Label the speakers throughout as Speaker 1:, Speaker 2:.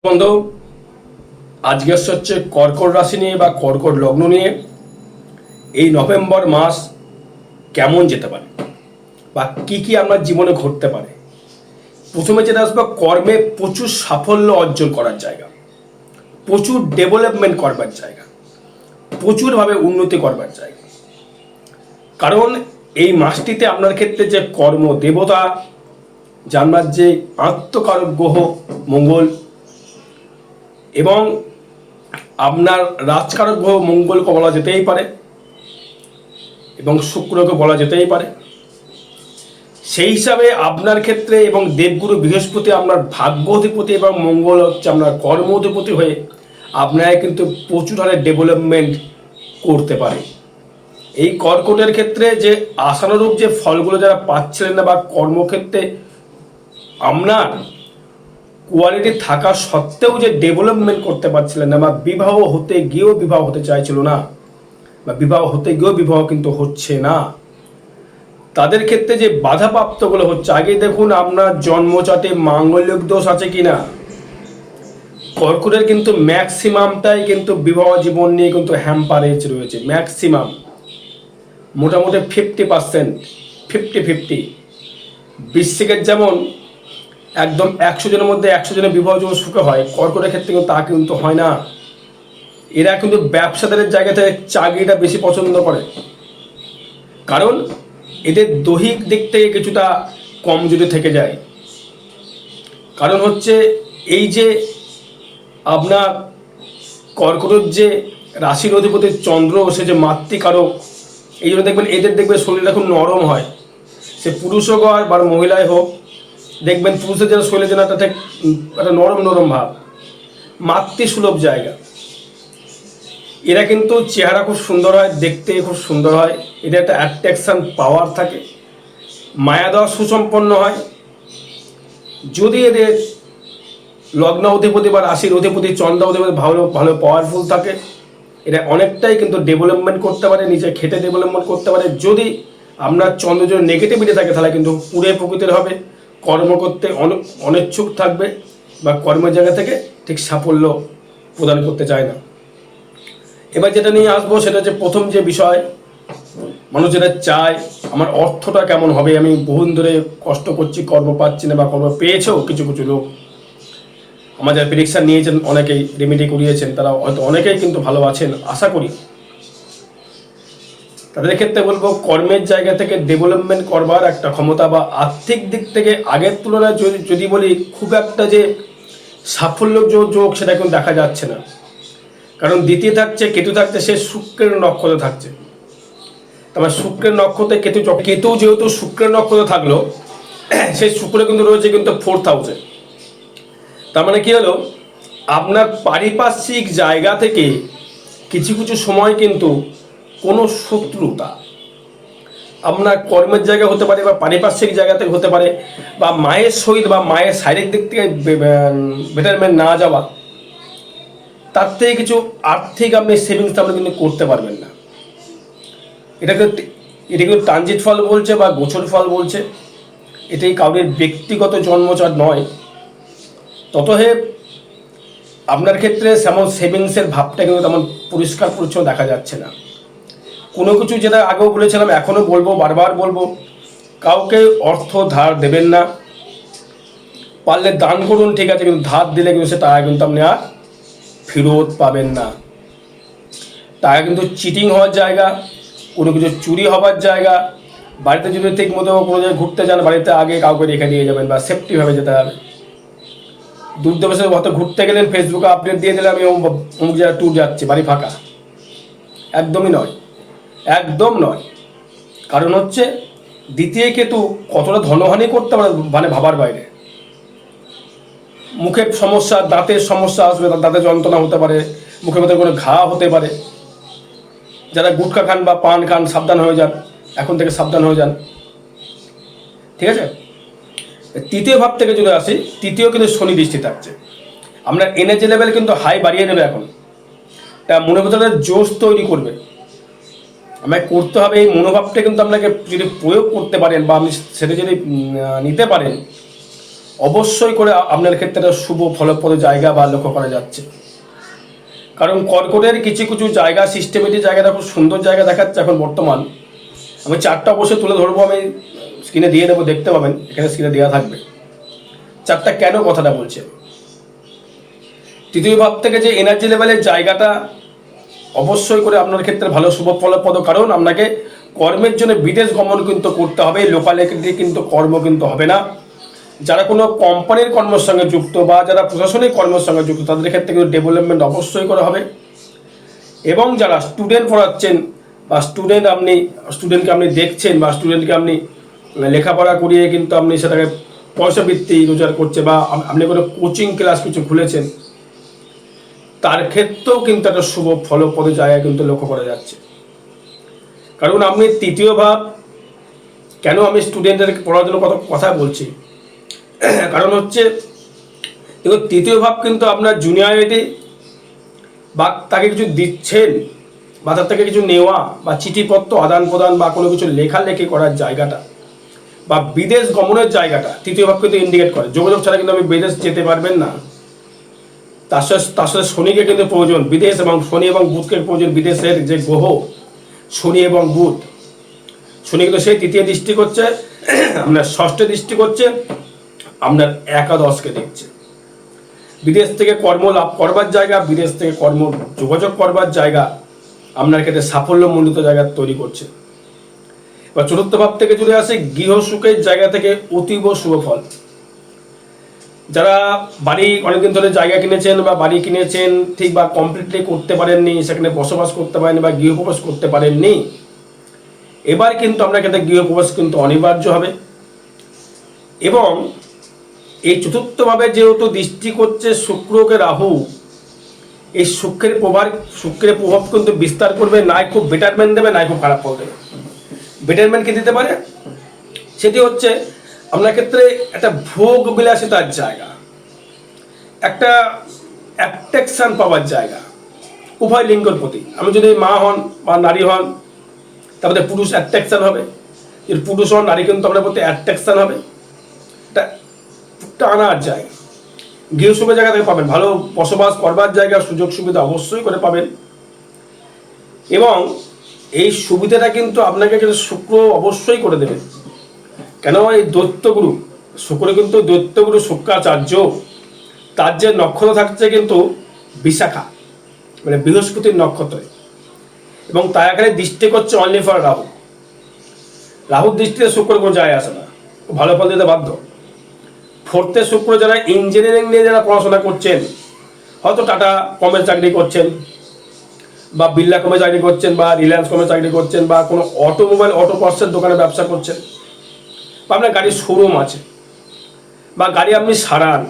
Speaker 1: বন্ধু, আজকে হচ্ছে কর্কট রাশি নিয়ে বা কর্কট লগ্ন নিয়ে এই নভেম্বর মাস কেমন যেতে পারে বা কি কি আমার জীবনে ঘটতে পারে। প্রথমে যেটা আসবে, কর্মে প্রচুর সাফল্য অর্জন করার জায়গা, প্রচুর ডেভেলপমেন্ট করবার জায়গা, প্রচুরভাবে উন্নতি করবার জায়গা। কারণ এই মাসটিতে আপনার ক্ষেত্রে যে কর্ম দেবতা, জানবার যে আত্মকারক গ্রহ মঙ্গল এবং আপনার রাজকারক গ্রহ মঙ্গলকে বলা যেতেই পারে এবং শুক্রকে বলা যেতেই পারে। সেই হিসাবে আপনার ক্ষেত্রে এবং দেবগুরু বৃহস্পতি আপনার ভাগ্য অধিপতি এবং মঙ্গল হচ্ছে আপনার কর্ম অধিপতি হয়ে আপনারা কিন্তু প্রচুর হারে ডেভেলপমেন্ট করতে পারে। এই কর্কটের ক্ষেত্রে যে আশানুরূপ যে ফলগুলো যারা পাচ্ছিলেন না বা কর্মক্ষেত্রে আপনার কোয়ালিটি থাকা সত্ত্বেও যে ডেভেলপমেন্ট করতে পারছিলেন না বা বিবাহ হতে গিয়েও বিবাহ হতে চাইছিল না বা বিবাহ হতে গিয়েও বিবাহ কিন্তু হচ্ছে না, তাদের ক্ষেত্রে যে বাধাপ্রাপ্তগুলো হচ্ছে, আগে দেখুন আপনার জন্মচাটে মাঙ্গলিক দোষ আছে কিনা। কর্কটের কিন্তু ম্যাক্সিমামটাই কিন্তু বিবাহ জীবন নিয়ে কিন্তু হ্যাম্পারেজ রয়েছে, ম্যাক্সিমাম মোটামুটি 50%, 50-50। বৃশ্চিকের যেমন একদম 100 জনের মধ্যে 100 জনের বিবাহ জীবন সুখে হয়, কর্কটের ক্ষেত্রে কিন্তু তা কিন্তু হয় না। এরা কিন্তু ব্যবসাদারের জায়গা থেকে চাকরিটা বেশি পছন্দ করে, কারণ এদের দৈহিক দিক থেকে কিছুটা কমজোরি থেকে যায়। কারণ হচ্ছে এই যে আপনার কর্কটের যে রাশির অধিপতি চন্দ্র, সে যে মাতৃকারক, এই জন্য দেখবেন এদের দেখবেন শরীরটা খুব নরম হয়। সে পুরুষ হোক আর বা মহিলাই হোক, দেখবেন পুরুষের যেন শরীরে যেন একটা নরম নরম ভাব, মাতৃসুলভ জায়গা। এরা কিন্তু চেহারা খুব সুন্দর হয়, দেখতে খুব সুন্দর হয়, এদের একটা অ্যাট্রাকশন পাওয়ার থাকে, মায়া দেওয়া সুসম্পন্ন হয়। যদি এদের লগ্ন অধিপতি বা রাশির অধিপতি চন্দ্র অধিপতি ভালো ভালো পাওয়ারফুল থাকে, এটা অনেকটাই কিন্তু ডেভেলপমেন্ট করতে পারে, নিজে খেটে ডেভেলপমেন্ট করতে পারে। যদি আপনার চন্দ্র যদি নেগেটিভিটি থাকে তাহলে কিন্তু পুরে প্রকৃতির হবে, কর্ম করতে অনিচ্ছুক থাকবে বা কর্মের জায়গা থেকে ঠিক সাফল্য প্রদান করতে চায় না। এবার যেটা নিয়ে আসবো সেটা হচ্ছে প্রথম যে বিষয়, মানুষ যেটা চায় আমার অর্থটা কেমন হবে। আমি বহুদিন ধরে কষ্ট করছি, কর্ম পাচ্ছি না বা কর্ম পেয়েছেও কিছু কিছু লোক, আমার যারা প্রেডিকশন নিয়েছেন, অনেকেই রেমেডি করিয়েছেন, তারা হয়তো অনেকেই কিন্তু ভালো আছেন আশা করি। তাদের ক্ষেত্রে বলবো, কর্মের জায়গা থেকে ডেভেলপমেন্ট করবার একটা ক্ষমতা বা আর্থিক দিক থেকে আগের তুলনায় যদি বলি খুব একটা যে সাফল্য যোগ সেটা কিন্তু দেখা যাচ্ছে না। কারণ দ্বিতীয় থাকছে কেতু, থাকছে সে শুক্রের নক্ষত্রে থাকছে। তারপর শুক্রের নক্ষত্রে কেতু যেহেতু শুক্রের নক্ষত্রে থাকলো, সেই শুক্র কিন্তু রয়েছে কিন্তু 4th হাউসে। তার মানে কি হলো, আপনার পারিপার্শ্বিক জায়গা থেকে কিছু কিছু সময় কিন্তু কোনো শত্রুতা আপনার কর্মের জায়গা হতে পারে বা পারিপার্শ্বিক জায়গা থেকে হতে পারে, বা মায়ের সহিত বা মায়ের শারীরিক দিক থেকে বেটারমেন্ট না যাওয়া, তার থেকে কিছু আর্থিক আপনি সেভিংস আপনি কিন্তু করতে পারবেন না। এটা কিন্তু ট্রানজিট ফল বলছে বা গোচর ফল বলছে, এটাই কাউরের ব্যক্তিগত জন্মচার নয়। ততহেব আপনার ক্ষেত্রে তেমন সেভিংসের ভাবটা কিন্তু তেমন পরিষ্কার পরিচ্ছন্ন দেখা যাচ্ছে না। কোনো কিছু, যেটা আগেও বলেছিলাম এখনও বলবো, বারবার বলবো, কাউকে অর্থ ধার দেবেন না। পারলে দান করুন, ঠিক আছে, কিন্তু ধার দিলে কিন্তু সে টাকা কিন্তু আপনি আর ফেরত পাবেন না। টাকা কিন্তু চিটিং হওয়ার জায়গা, কোনো কিছু চুরি হবার জায়গা। বাড়িতে যদি ঠিক মতো কোনো জায়গায় ঘুরতে যান, বাড়িতে আগে কাউকে রেখে দিয়ে যাবেন বা সেফটিভাবে যেতে হবে। দূর দেশে হয়তো ঘুরতে গেলেন, ফেসবুকে আপডেট দিয়ে দিলে আমি অমুক জায়গায় ট্যুর যাচ্ছি, বাড়ি ফাঁকা। একদমই নয়, একদম নয়। কারণ হচ্ছে দ্বিতীয় কেতু কতটা ধনহানি করতে পারে মানে ভাবার বাইরে। মুখের সমস্যা, দাঁতের সমস্যা আসবে, দাঁতের যন্ত্রণা হতে পারে, মুখের ভেতরে কোনো ঘা হতে পারে। যারা গুটখা খান বা পান খান সাবধান হয়ে যান, এখন থেকে সাবধান হয়ে যান, ঠিক আছে। তৃতীয় ভাব থেকে যদি আসি, তৃতীয় কিন্তু শনি দৃষ্টি থাকছে। আপনার এনার্জি লেভেল কিন্তু হাই বাড়িয়ে নেবে এখন, তা মনের ভেতরে জোশ তৈরি করবে। আমায় করতে হবে এই মনোভাবটা কিন্তু আপনাকে যদি প্রয়োগ করতে পারেন বা আপনি সেটা যদি নিতে পারেন, অবশ্যই করে আপনার ক্ষেত্রে একটা শুভ ফলপ্রদ জায়গা বা লক্ষ্য করা যাচ্ছে। কারণ কর্কটের কিছু কিছু জায়গা, সিস্টেমেটিক জায়গাটা খুব সুন্দর জায়গা দেখাচ্ছে এখন বর্তমান। আমি চারটা অবশ্যই তুলে ধরবো, আমি স্ক্রিনে দিয়ে দেবো, দেখতে পাবেন, এখানে স্ক্রিনে দেওয়া থাকবে চারটা কেন কথাটা বলছে। তৃতীয় ভাব থেকে যে এনার্জি লেভেলের জায়গাটা অবশ্যই করে আপনার ক্ষেত্রে ভালো শুভ ফলপ্রদ, কারণ আপনাকে কর্মের জন্য বিদেশ গমন কিন্তু করতে হবে, লোকালিটি কিন্তু কর্ম কিন্তু হবে না। যারা কোনো কোম্পানির কর্মের সঙ্গে যুক্ত বা যারা প্রশাসনিক কর্মের সঙ্গে যুক্ত তাদের ক্ষেত্রে কিন্তু ডেভেলপমেন্ট অবশ্যই করা হবে। এবং যারা স্টুডেন্ট পড়াচ্ছেন বা স্টুডেন্টকে আপনি দেখছেন বা স্টুডেন্টকে আপনি লেখাপড়া করিয়ে কিন্তু আপনি সেটাকে পয়সা বৃত্তি রোজগার করছে বা আপনি কোনো কোচিং ক্লাস কিছু খুলেছেন, তার ক্ষেত্রেও কিন্তু একটা শুভ ফলপ্রদ জায়গা কিন্তু লক্ষ্য করা যাচ্ছে। কারণ আপনি তৃতীয় ভাব, কেন আমি স্টুডেন্টদের পড়ার জন্য কথা বলছি, কারণ হচ্ছে দেখুন তৃতীয় ভাব কিন্তু আপনার জুনিয়রিটি বা তাকে কিছু দিচ্ছেন বা তার থেকে কিছু নেওয়া বা চিঠিপত্র আদান প্রদান বা কোনো কিছু লেখালেখি করার জায়গাটা বা বিদেশ গমনের জায়গাটা তৃতীয় ভাব কিন্তু ইন্ডিকেট করে। যোগাযোগ ছাড়া কিন্তু আপনি বিদেশ যেতে পারবেন না। তার সাথে শনিকে কিন্তু প্রয়োজন বিদেশ, এবং শনি এবং বুধকে প্রয়োজন। বিদেশের যে গ্রহ শনি এবং বুধ, শনি কিন্তু সেই তৃতীয় দৃষ্টি করছে, আপনার ষষ্ঠ দৃষ্টি করছে, আপনার একাদশকে দেখছে। বিদেশ থেকে কর্ম লাভ করবার জায়গা, বিদেশ থেকে কর্ম যোগাযোগ করবার জায়গা আপনার ক্ষেত্রে সাফল্যমণ্ডিত জায়গা তৈরি করছে। এবার চতুর্থ ভাব থেকে চলে আসে গৃহ সুখের জায়গা থেকে অতীব শুভ ফল। যারা বাড়ি অনেকদিন ধরে জায়গা কিনেছেন বা বাড়ি কিনেছেন ঠিক বা কমপ্লিটলি করতে পারেননি, সেখানে বসবাস করতে পারেননি বা গৃহপ্রবেশ করতে পারেননি, এবার কিন্তু আপনার ক্ষেত্রে গৃহপ্রবেশ কিন্তু অনিবার্য হবে। এবং এই চতুর্থভাবে যেহেতু দৃষ্টি করছে শুক্রকে রাহু, এই শুক্রের প্রভাব কিন্তু বিস্তার করবে, নাই খুব বেটারমেন্ট দেবে নাই খুব খারাপ ফল দেবে। বেটারমেন্ট কি দিতে পারে, সেটি হচ্ছে আপনার ক্ষেত্রে একটা ভোগ বিলাসিতার জায়গা, একটা অ্যাট্রাকশন পাওয়ার জায়গা উভয় লিঙ্গের প্রতি। আমি যদি মা হন বা নারী হন, তারপরে পুরুষ অ্যাট্রাকশন হবে, এর পুরুষ হন নারী কিন্তু আপনার প্রতি অ্যাট্রাকশন হবে, এটা টানার জায়গা। গৃহসুখের জায়গা থেকে পাবেন, ভালো বসবাস করবার জায়গা, সুযোগ সুবিধা অবশ্যই করে পাবেন। এবং এই সুবিধাটা কিন্তু আপনাকে কিন্তু শুক্র অবশ্যই করে দেবে। কেন, এই দৈত্যগুরু শুক্র কিন্তু দৈত্যগুরু শুক্রাচার্য, তার যে নক্ষত্র থাকছে কিন্তু বিশাখা, মানে বৃহস্পতির নক্ষত্রে, এবং তার এখানে দৃষ্টি করছে অনলি ফর রাহু। রাহুর দৃষ্টিতে শুক্র কোনো যায় আসে না, ভালো ফল দিতে বাধ্য। ফোর্থে শুক্র যারা ইঞ্জিনিয়ারিং নিয়ে যারা পড়াশোনা করছেন, হয়তো টাটা কমে চাকরি করছেন বা বিড়লা কমে চাকরি করছেন বা রিলায়েন্স কমে চাকরি করছেন বা কোনো অটোমোবাইল অটো পার্টসের দোকানে ব্যবসা করছেন, বা আপনার গাড়ির শোরুম আছে বা গাড়ি আপনি সারান,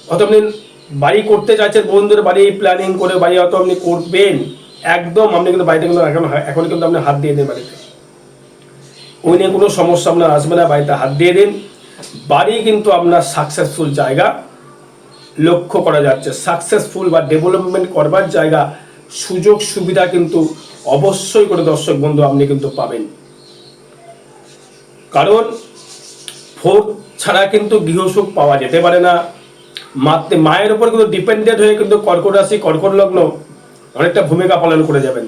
Speaker 1: হয়তো আপনি বাড়ি করতে চাইছেন, বন্ধুদের বাড়ি প্ল্যানিং করে বাড়ি হয়তো আপনি করবেন, একদম আপনি কিন্তু বাড়িতে কিন্তু এখন কিন্তু আপনি হাত দিয়ে দিন বাড়িতে, ওই নিয়ে কোনো সমস্যা আপনার আসবে না, বাড়িতে হাত দিয়ে দিন, বাড়ি কিন্তু আপনার সাকসেসফুল জায়গা লক্ষ্য করা যাচ্ছে। সাকসেসফুল বা ডেভেলপমেন্ট করবার জায়গা, সুযোগ সুবিধা কিন্তু অবশ্যই করে দর্শক বন্ধু আপনি কিন্তু পাবেন। কারণ ফোর্থ ছাড়া কিন্তু গৃহসুখ পাওয়া যেতে পারে না। মায়ের উপর কিন্তু ডিপেন্ডেন্ট হয়ে কিন্তু কর্কট রাশি কর্কট লগ্ন অনেকটা ভূমিকা পালন করে যাবেন,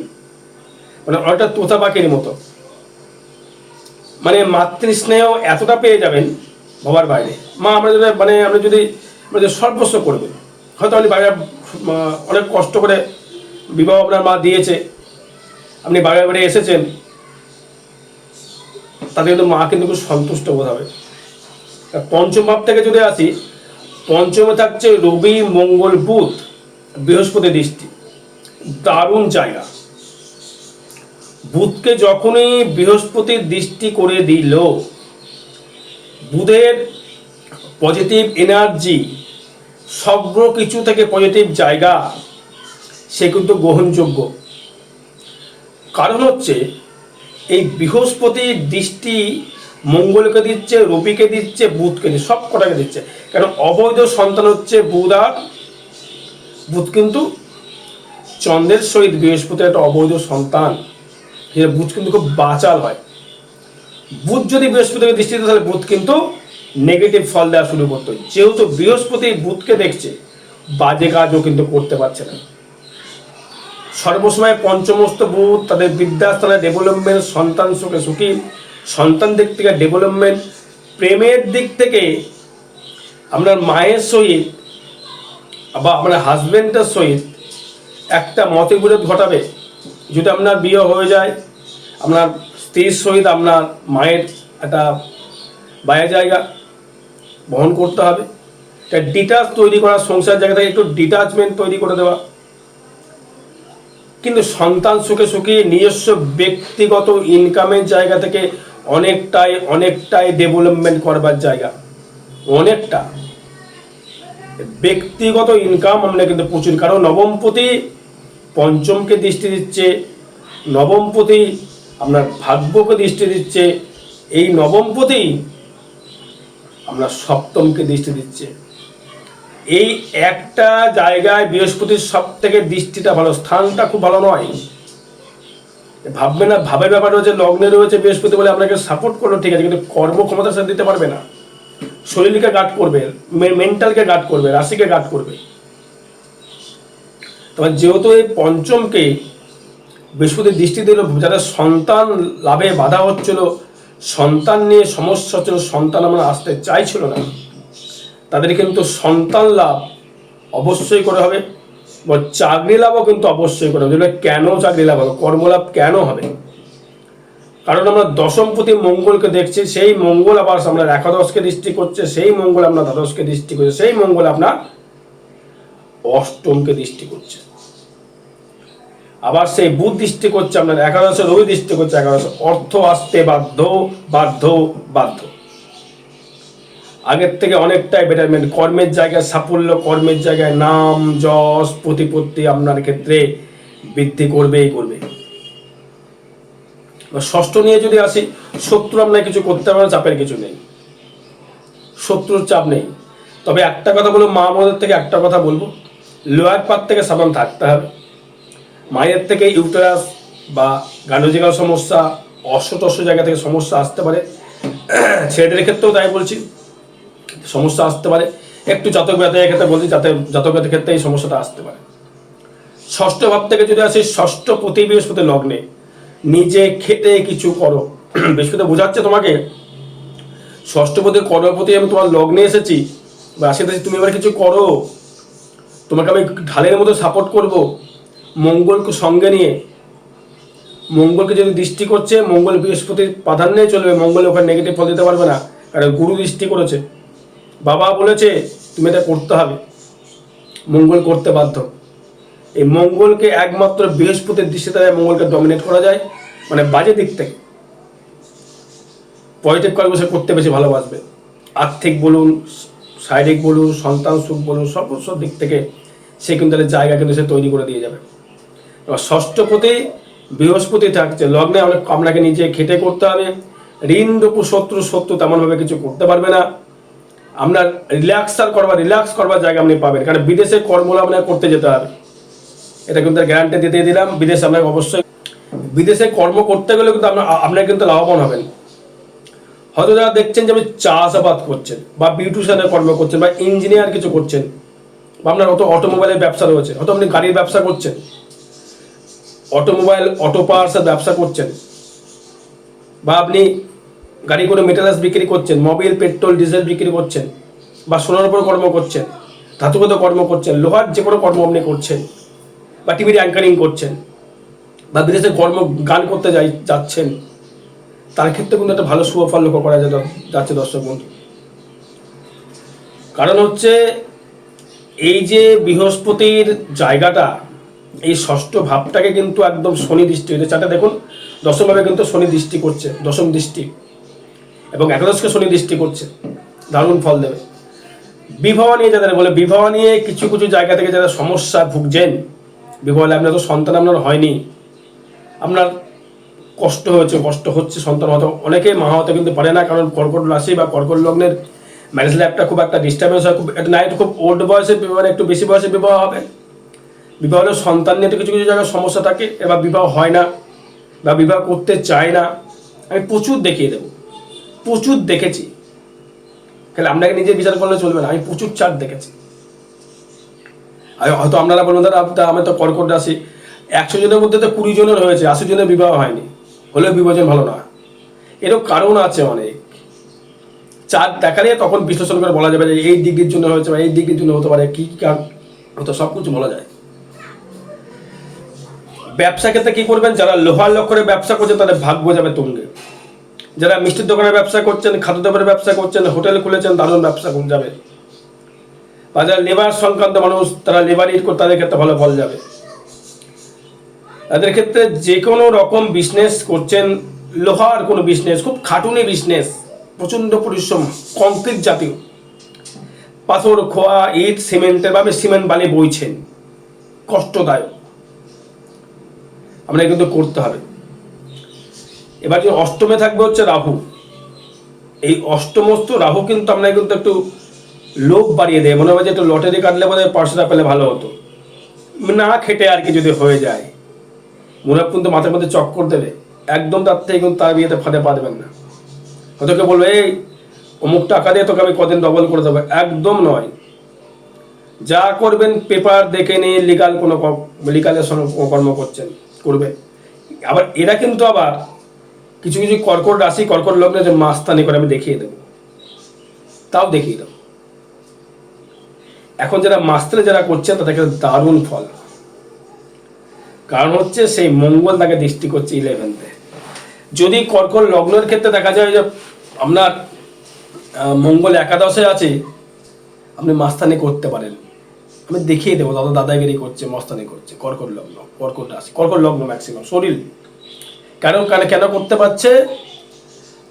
Speaker 1: মানে অনেকটা তোতা পাখির মতো, মানে মাতৃস্নেহ এতটা পেয়ে যাবেন বাবার বাইরে। মা আমরা যদি মানে আপনি যদি সর্বস্ব করবেন, হয়তো আপনি বাইরে অনেক কষ্ট করে বিবাহ আপনার মা দিয়েছে, আপনি বাইরে বাইরে এসেছেন, তাতে কিন্তু মা কিন্তু খুব সন্তুষ্ট বোধ হবে। পঞ্চম ভাব থেকে যদি আসি, পঞ্চমে থাকছে রবি মঙ্গল বুধ বৃহস্পতি দৃষ্টি, দারুণ জায়গা। বুধকে যখনই বৃহস্পতির দৃষ্টি করে দিল, বুধের পজিটিভ এনার্জি, সর্ব কিছু থেকে পজিটিভ জায়গা, সে কিন্তু গ্রহণযোগ্য। কারণ হচ্ছে এই বৃহস্পতির দৃষ্টি মঙ্গলকে দিচ্ছে, রবিকে দিচ্ছে, বুধকে দিচ্ছে, সব কটাকে দিচ্ছে। কারণ অবৈধ সন্তান হচ্ছে বুধ, আর বুধ কিন্তু চন্দ্রের সহিত বৃহস্পতির একটা অবৈধ সন্তান, বুধ কিন্তু খুব বাচাল হয়। বুধ যদি বৃহস্পতিকে দৃষ্টি দিতে, তাহলে বুধ কিন্তু নেগেটিভ ফল দেওয়া শুরু করতো। যেহেতু বৃহস্পতি বুধকে দেখছে, বাজে কাজও কিন্তু করতে পারছে না। সর্বসময় পঞ্চমস্ত বুধ তাদের বিদ্যাস্থানে ডেভেলপমেন্ট, সন্তান সুখে সুখী, সন্তান দিক থেকে ডেভেলপমেন্ট, প্রেমের দিক থেকে আপনার মায়ের সহিত বা আপনার হাজব্যান্ডের সহিত একটা মতবিরোধ ঘটাবে। যদি আপনার বিয়ে হয়ে যায়, আপনার স্ত্রীর সহিত আপনার মায়ের একটা বাইরের জায়গা বহন করতে হবে। ডিটাচ তৈরি করা, সংসার জায়গা থেকে একটু ডিটাচমেন্ট তৈরি করে দেওয়া। কিন্তু সন্তান সুখে সুখী, নিজস্ব ব্যক্তিগত ইনকামের জায়গা থেকে অনেকটাই ডেভেলপমেন্ট করবার জায়গা। অনেকটা ব্যক্তিগত ইনকাম আমরা কিন্তু প্রচুর, কারণ নবমপতি পঞ্চমকে দৃষ্টি দিচ্ছে, নবমপতি আপনার ভাগ্যকে দৃষ্টি দিচ্ছে, এই নবমপতি আপনার সপ্তমকে দৃষ্টি দিচ্ছে। এই একটা জায়গায় বৃহস্পতির সব থেকে দৃষ্টিটা ভালো, স্থানটা খুব ভালো নয়। ভাববে না, ভাবের ব্যাপার রয়েছে, লগ্নে রয়েছে বৃহস্পতি বলে আপনাকে সাপোর্ট করলো, ঠিক আছে, কিন্তু কর্মক্ষমতার সাথে দিতে পারবে না। শরীরকে গার্ড করবে, মেন্টালকে গার্ড করবে, রাশিকে গার্ড করবে। তবে যেহেতু এই পঞ্চমকে বৃহস্পতির দৃষ্টি দিল, যাদের সন্তান লাভে বাধা হচ্ছিল, সন্তান নিয়ে সমস্যা হচ্ছিল, সন্তান আমরা আসতে চাইছিল না, তাদের কিন্তু সন্তান লাভ অবশ্যই করে হবে। বা চাকরি লাভও কিন্তু অবশ্যই করে হবে। কেন চাকরি লাভ হবে, কর্মলাভ কেন হবে? কারণ আমরা দশমপতি মঙ্গলকে দেখছি, সেই মঙ্গল আবার আমরা একাদশকে দৃষ্টি করছে, সেই মঙ্গল আপনার দ্বাদশকে দৃষ্টি করছে, সেই মঙ্গল আপনার অষ্টমকে দৃষ্টি করছে। আবার সেই বুধ দৃষ্টি করছে আপনার একাদশে, রবি দৃষ্টি করছে একাদশে। অর্থ আসতে বাধ্য বাধ্য বাধ্য। আগের থেকে অনেকটাই বেটারমেন্ট, কর্মের জায়গায় সাফল্য, কর্মের জায়গায় নাম যশ প্রতিপত্তি আপনার ক্ষেত্রে বৃদ্ধি করবেই করবে। ষষ্ঠ নিয়ে যদি আসি, শত্রু আপনার কিছু করতে পারে, চাপের কিছু নেই, শত্রুর চাপ নেই। তবে একটা কথা বলবো, মা বোনদের থেকে একটা কথা বলবো, লোয়ার পার্ট থেকে সাবধান থাকতে হবে। মায়ের থেকে ইউটেরাস বা গাইনোকলজিক্যাল সমস্যা, অশ্বটস্য জায়গা থেকে সমস্যা আসতে পারে। ছেলেদের ক্ষেত্রেও তাই বলছি, সমস্যা আসতে পারে। একটু জাতক ব্যতীতের ক্ষেত্রে বলছি, যাতে জাতক ব্যতীতের ক্ষেত্রে এই সমস্যাটা আসতে পারে। ষষ্ঠ ভাব থেকে যদি আসি, ষষ্ঠ প্রতি বৃহস্পতি লগ্নে, নিজে খেটে কিছু করো। বৃহস্পতি বোঝাচ্ছে তোমাকে, ষষ্ঠপতি কর্মপতি আমি তোমার লগ্নে এসেছি বা আসে, তুমি এবার কিছু করো, তোমাকে আমি ঢালের মতো সাপোর্ট করব। মঙ্গলকে সঙ্গে নিয়ে, মঙ্গলকে যদি দৃষ্টি করছে, মঙ্গল বৃহস্পতির প্রাধান্যে চলবে, মঙ্গল ওখানে নেগেটিভ ফল দিতে পারবে না, কারণ গুরু দৃষ্টি করেছে, বাবা বলেছে তুমি এটা করতে হবে, মঙ্গল করতে বাধ্য। এই মঙ্গলকে একমাত্র বৃহস্পতির দৃষ্টি দ্বারা মঙ্গলকে ডমিনেট করা যায়, মানে বাজে দিক থেকে। পজিটিভ কাজগুলো সে করতে বেশি ভালোবাসবে, আর্থিক বলুন, শারীরিক বলুন, সন্তান সুখ বলুন, সমস্ত দিক থেকে সে কিন্তু তাদের জায়গা কিন্তু সে তৈরি করে দিয়ে যাবে। এবার ষষ্ঠপতি বৃহস্পতি থাকছে লগ্নে, আপনাকে নিজে খেটে করতে হবে। ঋণ রূপু শত্রু তেমনভাবে কিছু করতে পারবে না। আপনার রিল্যাক্স করবার জায়গা আপনি পাবেন, কারণ বিদেশে কর্মলাভ আপনাকে করতে যেতে হবে, এটা কিন্তু গ্যারান্টি দিতে দিলাম। বিদেশে আপনাকে অবশ্যই, বিদেশে কর্ম করতে গেলে কিন্তু আপনার কিন্তু লাভবান হবেন। হয়তো যারা দেখছেন যে আপনি চাষাবাদ করছেন বা বিউটিশিয়ানের কর্ম করছেন বা ইঞ্জিনিয়ার কিছু করছেন, বা আপনার অটোমোবাইলের ব্যবসা রয়েছে, হয়তো আপনি গাড়ির ব্যবসা করছেন, অটো পার্টসের ব্যবসা করছেন, বা আপনি গাড়ি করে মেটেরিয়ালস বিক্রি করছেন, মোবিল পেট্রোল ডিজেল বিক্রি করছেন, বা সোনার উপর কর্ম করছেন, ধাতুগত কর্ম করছেন, লোহার যে কোনো কর্ম আপনি করছেন, বা টিভির অ্যাঙ্কারিং করছেন, বা বিদেশে গান করতে যাচ্ছেন, তার ক্ষেত্রে কিন্তু একটা ভালো সুফল লক্ষ্য করা যাচ্ছে দর্শক বন্ধু। কারণ হচ্ছে এই যে বৃহস্পতির জায়গাটা, এই ষষ্ঠ ভাবটাকে কিন্তু একদম শনি দৃষ্টি হয়েছে। চারটা দেখুন, দশমভাবে কিন্তু শনি দৃষ্টি করছে, দশম দৃষ্টি, এবং একাদশকে শনি দৃষ্টি করছে, দারুণ ফল দেবে। বিবাহ নিয়ে যাদের বলে, বিবাহ নিয়ে কিছু কিছু জায়গা থেকে যারা সমস্যা ভুগছেন, বিবাহ আপনার তো সন্তান আপনার হয়নি, আপনার কষ্ট হচ্ছে সন্তান হতে, অনেকে মা হতে কিন্তু পারে না, কারণ কর্কট রাশি বা কর্কট লগ্নের ম্যারেজ লাইফটা খুব একটা ডিস্টার্বেন্স হয়, খুব ওল্ড বয়সে, মানে একটু বেশি বয়সে বিবাহ হবে। বিবাহ হলে সন্তান নিয়ে কিছু কিছু জায়গায় সমস্যা থাকে, এবার বিবাহ হয় না বা বিবাহ করতে চায় না। আমি প্রচুর দেখিয়ে দেবো, প্রচুর দেখেছি। তাহলে আপনাকে নিজে বিচার করলে চলবে না। আমি প্রচুর চার্ট দেখেছি। আর হয়তো আপনারা বলবেন দাদা আমি তো কর্কট রাশি, 100 জনের মধ্যে তো 20 জনের হয়েছে, 80 জনের বিবাহ হয়নি, হলেও বিভাজন ভালো না। এরও কারণ আছে অনেক। চার্ট দেখালে তখন বিশ্লেষণ করে বলা যাবে যে এই ডিগ্রির জন্য হয়েছে বা এই ডিগ্রির জন্য হতে পারে, কি কারণ হতো সব কিছু বলা যায়। ব্যবসা ক্ষেত্রে কি করবেন, যারা লোহার লক্ষ্যে ব্যবসা করছেন তাদের ভাগ্য যাবে তুঙ্গে। যারা মিষ্টির দোকানের ব্যবসা করছেন, খাদ্যদ্রব্যের ব্যবসা করছেন, হোটেল খুলেছেন, দারুণ ব্যবসা যাবে। বা যারা লেবার সংক্রান্ত মানুষ, তারা লেবার ইট করে, তাদের ক্ষেত্রে ভালো ফল যাবে। তাদের ক্ষেত্রে যে কোনো রকম বিজনেস করছেন, লোহার কোনো বিজনেস, খুব খাটুনি বিজনেস, প্রচণ্ড পরিশ্রম, কংক্রিট জাতীয়, পাথর খোয়া, ইট সিমেন্টের ভাবে সিমেন্ট বালি বইছেন, কষ্টদায়ক, আপনাকে কিন্তু করতে হবে। এবার যে অষ্টমে থাকবে হচ্ছে রাহু। এই অষ্টমস্ত রাহু কিন্তু আপনাকে কিন্তু একটু লোভ বাড়িয়ে দেয়, মনে হয় যে একটু লটারি কাটলে বোধ হয় পার্সেটা পেলে ভালো হতো, না খেটে আর কি যদি হয়ে যায়, মনে হয় কিন্তু মাথার মধ্যে চক্কর দেবে, একদম তার থেকে কিন্তু তার বিয়েতে ফাঁদে পা দেবেন না। হয়তো কেউ বলবে এই অমুক টাকা দিয়ে তোকে আমি কদিন ডবল করে দেবো, একদম নয়। যা করবেন পেপার দেখে নিয়ে লিগাল কোনো লিগালের সঙ্গে কর্ম করছেন করবে। আবার এরা কিন্তু আবার কিছু কিছু কর্কট রাশি, কর্কট লগ্নে যে মাস্তানি করে আমি দেখিয়ে দেবো, তাও দেখিয়ে দেবো। এখন যারা মাস্তানি যারা করছেন তাদের ক্ষেত্রে দারুণ ফল, কারণ হচ্ছে সেই মঙ্গল তাকে দৃষ্টি করছে 11th-এ। যদি কর্কট লগ্নের ক্ষেত্রে দেখা যায় যে আপনার মঙ্গল একাদশে আছে, আপনি মাস্তানি করতে পারেন, আমি দেখিয়ে দেবো দাদা দাদাগিরি করছে, মস্তানি করছে, কর্কট লগ্ন, কর্কট রাশি, কর্কট লগ্ন ম্যাক্সিমাম শরীর। কেন করতে পারছে,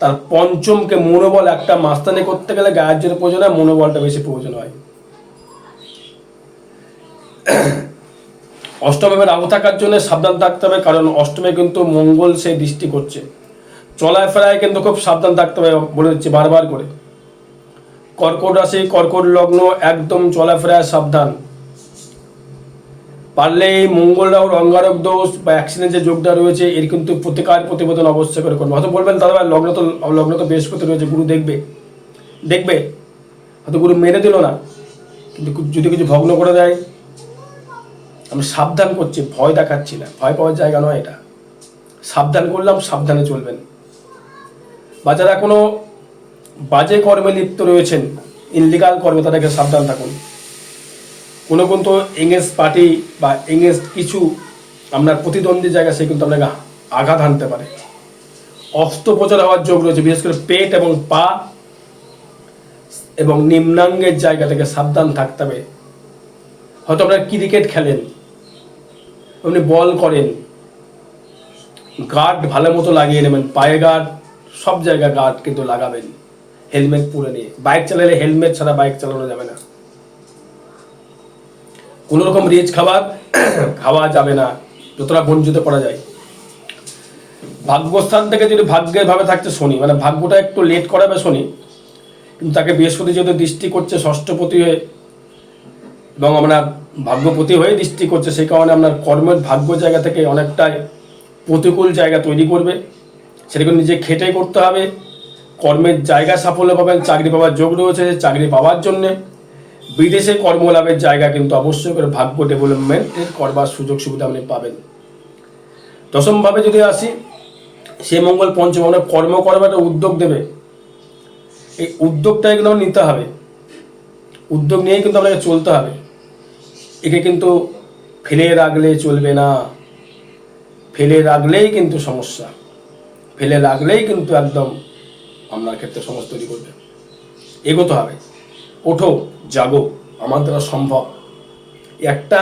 Speaker 1: তার পঞ্চমকে মনোবল, একটা মাস্তানি করতে গেলে গায়ের জোরে প্রয়োজন হয়, মনোবলটা বেশি প্রয়োজন হয়। অষ্টমে রাহু থাকার জন্য সাবধান থাকতে হবে, কারণ অষ্টমে কিন্তু মঙ্গল সে দৃষ্টি করছে। চলাফেরায় কিন্তু খুব সাবধান থাকতে হবে, বলে দিচ্ছি বারবার করে। কর্কট রাশি, কর্কট লগ্ন, একদম চলাফেরায় সাবধান। পারলে এই মঙ্গল রাহু অঙ্গারক দোষ বা অ্যাক্সিডেন্ট যে যোগটা রয়েছে, এর কিন্তু প্রতিবেদন অবশ্যই করে করবে। হয়তো বলবেন দাদা লগ্ন তো বৃহস্পতি রয়েছে, গুরু দেখবে হয়তো গুরু মেরে দিল না, কিন্তু যদি কিছু ভগ্ন করে দেয়, আমি সাবধান করছি, ভয় দেখাচ্ছি না, ভয় পাওয়ার জায়গা নয় এটা, সাবধান করলাম, সাবধানে চলবেন। বা যারা কোনো বাজে কর্মে লিপ্ত রয়েছেন, ইনলিগাল কর্মে, তাদেরকে সাবধান থাকুন। কোনো কিন্তু এগেন্স্ট পার্টি বা এগেন্স্ট কিছু আপনার প্রতিদ্বন্দ্বী জায়গা, সে কিন্তু আপনাকে আঘাত হানতে পারে। অস্ত্রোপচার হওয়ার যোগ রয়েছে, বিশেষ করে পেট এবং পা এবং নিম্নাঙ্গের জায়গা থেকে সাবধান থাকতে হবে। হয়তো আপনারা ক্রিকেট খেলেন, আপনি বল করেন, গার্ড ভালো মতো লাগিয়ে নেবেন, পায়ে গার্ড, সব জায়গায় গার্ড কিন্তু লাগাবেন, হেলমেট পরে নিয়ে। বাইক চালালে হেলমেট ছাড়া বাইক চালানো যাবে না। কোনো রকম রিচ খাবার খাওয়া যাবে না, যতটা বঞ্চিত করা যায়। ভাগ্যস্থান থেকে যদি ভাগ্যের ভাবে থাকছে শনি, মানে ভাগ্যটা একটু লেট করাবে শনি, কিন্তু তাকে বৃহস্পতি যেহেতু দৃষ্টি করছে ষষ্ঠপতি হয়ে এবং আপনার ভাগ্যপতি হয়ে দৃষ্টি করছে, সেই কারণে আপনার কর্মের ভাগ্য জায়গা থেকে অনেকটাই প্রতিকূল জায়গা তৈরি করবে। সেটাকে নিজে খেটে করতে হবে। কর্মের জায়গা সাফল্য পাবেন, চাকরি পাওয়ার যোগ রয়েছে, চাকরি পাওয়ার জন্যে বিদেশে কর্মলাভের জায়গা কিন্তু অবশ্যই করে ভাগ্য ডেভেলপমেন্টের করবার সুযোগ সুবিধা আপনি পাবেন। দশমভাবে যদি আসি, সে মঙ্গল পঞ্চম, মানে কর্ম করবার একটা উদ্যোগ দেবে। এই উদ্যোগটা কিন্তু নিতে হবে, উদ্যোগ নিয়েই কিন্তু আপনাকে চলতে হবে। একে কিন্তু ফেলে রাখলে চলবে না, ফেলে রাখলেই কিন্তু সমস্যা, ফেলে রাখলেই কিন্তু একদম আপনার ক্ষেত্রে সমস্যা তৈরি করবে। এগোতে হবে, ওঠো, জাগো, আমার দ্বারা সম্ভব। একটা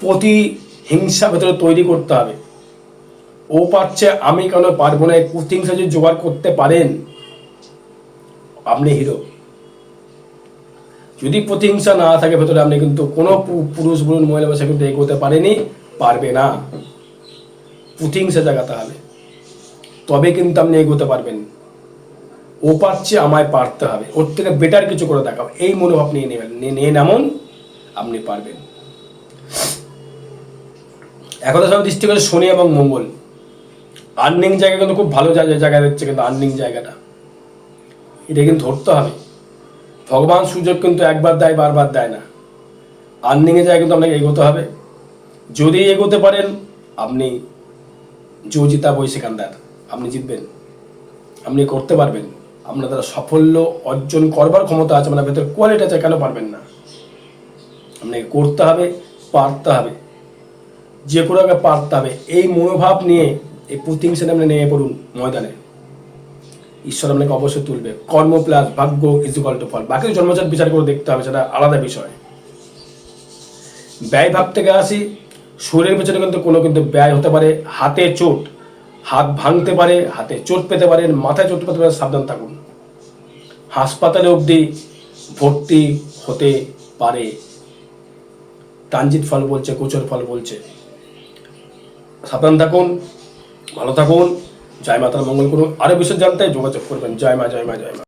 Speaker 1: প্রতিহিংসা ভেতরে তৈরি করতে হবে, ও পারছে আমি কেন পারবো না। এই প্রতিহিংসা যদি জোগাড় করতে পারেন, আপনি হিরো। যদি প্রতিহিংসা না থাকে ভেতরে, আপনি কিন্তু কোনো পুরুষ বলুন মহিলা বসে কিন্তু এগোতে পারবে না। প্রতিহিংসা জাগাতে হবে, তবে কিন্তু আপনি এগোতে পারবেন। ও পারছে, আমায় পারতে হবে, ওর থেকে বেটার কিছু করে দেখাবো, এই মনোভাব নিয়ে নেবেন, নিয়ে নেমন আপনি পারবেন। এখন সব দৃষ্টি করে শনি এবং মঙ্গল, আর্নিং জায়গা কিন্তু খুব ভালো জায়গা দিচ্ছে, কিন্তু আর্নিং জায়গাটা এটা কিন্তু ধরতে হবে। ভগবান সুযোগ কিন্তু একবার দেয়, বারবার দেয় না। আর্নিংয়ে যায় কিন্তু আপনাকে এগোতে হবে। যদি এগোতে পারেন আপনি জো জিতা বই সেখানদার, আপনি জিতবেন, আপনি করতে পারবেন। আপনার দ্বারা সাফল্য অর্জন করবার ক্ষমতা আছে, আপনার ভেতরে কোয়ালিটি আছে, কেন পারবেন না? আপনাকে করতে হবে, পারতে হবে, যে কোনো আগে পারতে হবে। এই মনোভাব নিয়ে এই প্রতিহিংসাটা আপনি নেমে পড়ুন ময়দানে। ঈশ্বর আপনাকে অবশ্যই তুলবে। কর্ম প্লাস ভাগ্য ইজ ইকুয়াল টু ফল। বাকি জন্মচার বিচার করে দেখতে হবে, সেটা আলাদা বিষয়। ব্যয় ভাব থেকে আসি, শরীরের পেছনে কিন্তু ব্যয় হতে পারে। হাতে চোট, হাত ভাঙতে পারে, হাতে চোট পেতে পারেন, মাথায় চোট পেতে পারে, সাবধান থাকুন। হাসপাতালে অবধি ভর্তি হতে পারে। ট্রানজিট ফল বলছে, গোচর ফল বলছে। সাবধান থাকুন, ভালো থাকুন। জয় মাতার মঙ্গল করুন। আরো বিষয় জানতে যোগাযোগ করবেন। জয় মা, জয় মা, জয় মা।